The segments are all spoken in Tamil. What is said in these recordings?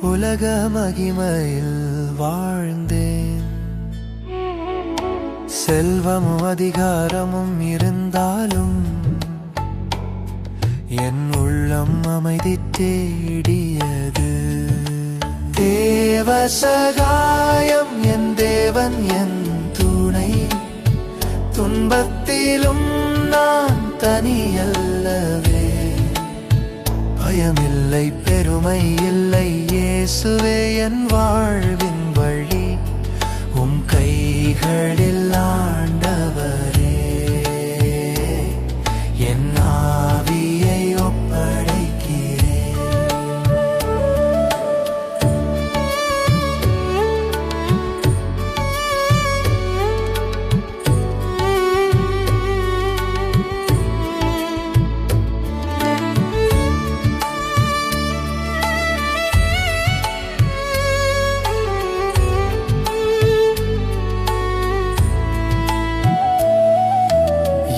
உலக மகிமையில் வாழ்ந்தேன். செல்வமும் அதிகாரமும் இருந்தாலும் என் உள்ளம் அமைதி தேடியது. தேவ சகாயம் என் தேவன் என் துணை, துன்பத்திலும் நான் தனியல்லவே. பயமில்லை பெருமை இல்லை, இயேசுவே என் வாழ்வின் வழி. உம் கைகளில் ஆண்டவரே என் ஆவியை ஒப்படைக்கிறேன்.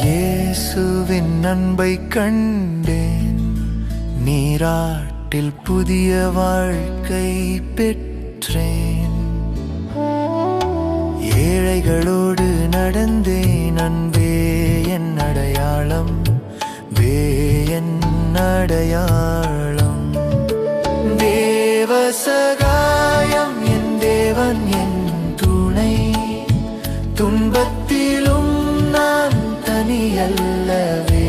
இயேசுவின் அன்பை கண்டேன், நீராட்டில் புதிய வாழ்க்கை பெற்றேன். ஏழைகளோடு நடந்தேன், அன்பே என் அடையாளம், வே என் அடையாளம். தேவ சகாயம் என் தேவன் என் துணை, துன்பத்திலும் நான் தனியல்லவே.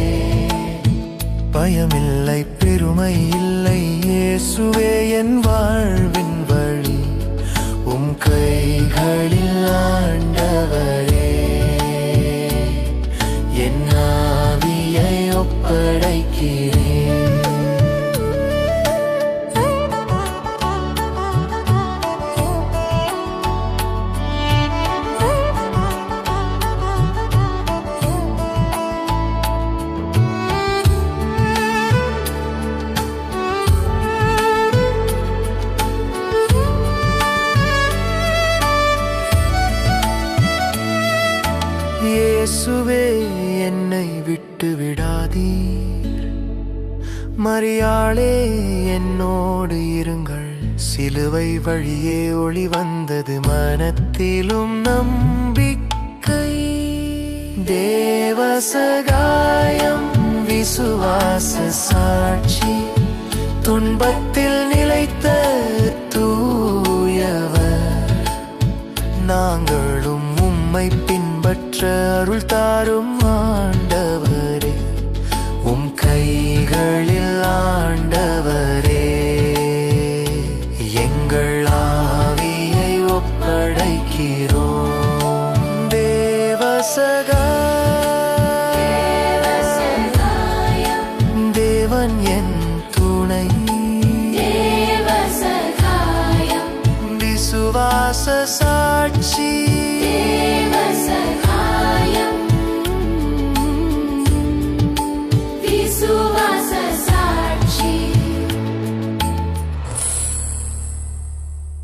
பயமில்லை பெருமை இல்லை, இயேசுவே என் வாழ்வின் வழி. உம் கைகளில் ஆண்டவரே என் ஆவியை ஒப்படைக்கிறேன். இயேசுவே என்னை விட்டு விடாதீர், மரியாளே என்னோடு இருங்கள். சிலுவை வழியே ஒளி வந்தது, மனத்திலும் நம்பிக்கை. தேவ சகாயம் விசுவாச சாட்சி, துன்பத்தில் நிலைத்த தூயவர். நாங்களும் உம்மை பின்பற்ற அருள் தாரும் ஆண்டவரே. உம் கைகளில் ஆண்டவரே எங்கள் ஆவியை ஒப்படைக்கிறோம். தேவ சகாயம் தேவன் என் துணை, விசுவாச சாட்சி.